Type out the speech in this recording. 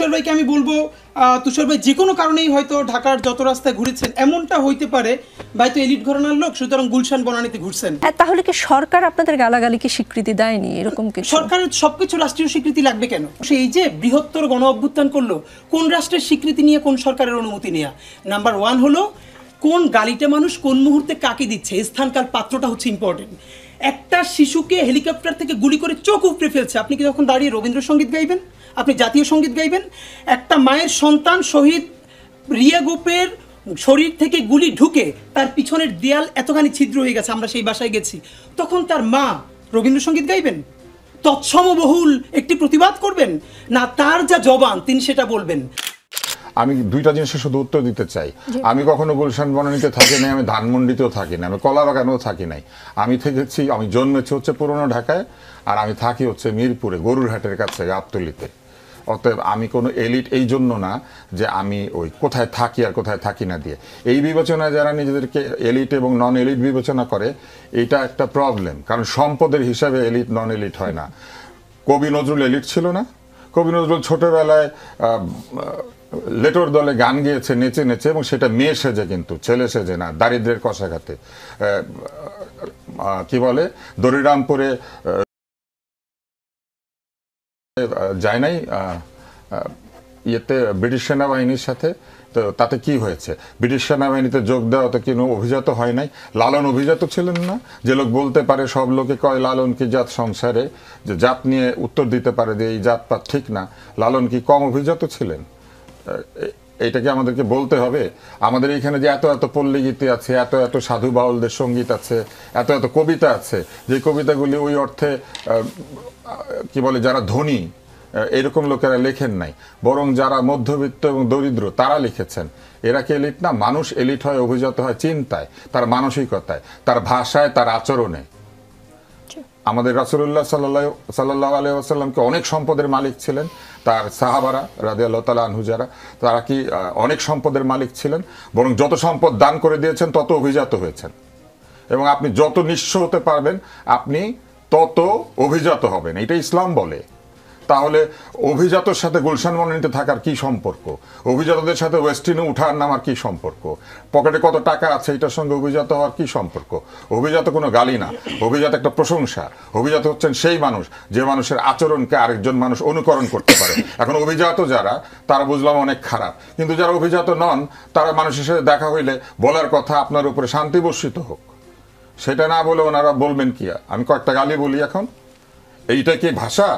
তুষার ভাইকে আমি বলবো, তুষার ভাই যে কোনো কারণেই হয়তো ঢাকার যত রাস্তায় ঘুরেছেন এমনটা হইতে পারে ভাই তো এলিট ঘরানার লোক, সুতরাং গুলশান বনানীতে ঘুরছেন। হ্যাঁ, তাহলে কি সরকার আপনাদের গালাগালিকে স্বীকৃতি দেয়নি এরকম কিছু? সরকারের সবকিছু রাষ্ট্রীয় স্বীকৃতি লাগবে কেন? সেই যে বৃহত্তর গণ অভ্যুত্থান করলো, কোন রাষ্ট্রের স্বীকৃতি নিয়ে কোন সরকারের অনুমতি নেওয়া? নাম্বার ওয়ান হলো কোন গালিটা মানুষ কোন মুহূর্তে কাকে দিচ্ছে, স্থানকাল পাত্রটা হচ্ছে ইম্পর্টেন্ট। একটা শিশুকে হেলিকপ্টার থেকে গুলি করে চোখ উপড়ে ফেলছে, আপনি কি তখন দাঁড়িয়ে রবীন্দ্রসঙ্গীত গাইবেন? আপনি জাতীয় সঙ্গীত গাইবেন? একটা মায়ের সন্তান শহীদ রিয়া গোপের শরীর থেকে গুলি ঢুকে তার পিছনের দেয়াল এতখানি ছিদ্র হয়ে গেছে, আমরা সেই বাসায় গেছি, তখন তার মা রবীন্দ্রসঙ্গীত গাইবেন? তৎসমবহুল একটি প্রতিবাদ করবেন? না তার যা জবান তিনি সেটা বলবেন? আমি দুইটা জিনিসের শুধু উত্তর দিতে চাই। আমি কখনো গুলশান বনানীতে থাকি নাই, আমি ধানমন্ডিতেও থাকি না, আমি কলাবাগানেও থাকি নাই। আমি থেকেছি, আমি জন্মেছি হচ্ছে পুরনো ঢাকায়, আর আমি থাকি হচ্ছে মিরপুরে গরুরহাটের কাছে গাবতলীতে। অতএব আমি কোনো এলিট এই জন্য না যে আমি ওই কোথায় থাকি আর কোথায় থাকি না দিয়ে এই বিবেচনায় যারা নিজেদেরকে এলিট এবং নন এলিট বিবেচনা করে, এটা একটা প্রবলেম। কারণ সম্পদের হিসাবে এলিট নন এলিট হয় না। কবি নজরুল এলিট ছিল না? কবি নজরুল ছোটবেলায় লেটোর দলে গান গেয়েছে নেচে নেচে, এবং সেটা মেয়ে সেজে, কিন্তু ছেলে সেজে না, দারিদ্রের কষাঘাতে। কি বলে, দরিরামপুরে যায় নাই ইয়েতে ব্রিটিশ সেনাবাহিনীর সাথে, তো তাতে কি হয়েছে? ব্রিটিশ সেনাবাহিনীতে যোগ দেওয়া তো কোনো অভিজাত হয় নাই। লালন অভিজাত ছিলেন না? যে লোক বলতে পারে, সব লোকে কয় লালন কি জাত সংসারে, যে জাত নিয়ে উত্তর দিতে পারে যে এই জাতপাত ঠিক না, লালন কি কম অভিজাত ছিলেন? এইটাকে আমাদেরকে বলতে হবে? আমাদের এখানে যে এত এত পল্লী গীতি আছে, এত এত সাধু বাউলদের সঙ্গীত আছে, এত এত কবিতা আছে, যে কবিতাগুলি ওই অর্থে কি বলে, যারা ধনী এরকম লোকেরা লেখেন নাই, বরং যারা মধ্যবিত্ত এবং দরিদ্র তারা লিখেছেন। এরা কি এলিট না? মানুষ এলিট হয়, অভিজাত হয় চিন্তায়, তার মানসিকতায়, তার ভাষায়, তার আচরণে। আমাদের রাসূলুল্লাহ সাল্লাল্লাহু আলাইহি ওয়াসাল্লামকে অনেক সম্পদের মালিক ছিলেন, তার সাহাবারা রাদিয়াল্লাহু তাআলা আনহু যারা, তারা কি অনেক সম্পদের মালিক ছিলেন? বরং যত সম্পদ দান করে দিয়েছেন তত অভিজাত হয়েছেন। এবং আপনি যত নিঃস্ব হতে পারবেন আপনি তত অভিজাত হবেন, এটা ইসলাম বলে। তাহলে অভিজাতর সাথে গুলশান বনানীতে থাকার কি সম্পর্ক? অভিজাতদের সাথে ওয়েস্টিনে উঠার নামার কি সম্পর্ক? পকেটে কত টাকা আছে এটার সঙ্গে অভিজাত হওয়ার কি সম্পর্ক? অভিজাত কোনো গালি না, অভিজাত একটা প্রশংসা। অভিজাত হচ্ছেন সেই মানুষ যে মানুষের আচরণকে আরেকজন মানুষ অনুকরণ করতে পারে। এখন অভিজাত যারা, তারা বুঝলাম অনেক খারাপ, কিন্তু যারা অভিজাত নন তারা মানুষের সাথে দেখা হইলে বলার কথা আপনার উপরে শান্তি বর্ষিত হোক, সেটা না বলে ওনারা বলবেন কি? আমি কয়েকটা গালি বলি এখন, এইটা কি ভাষা?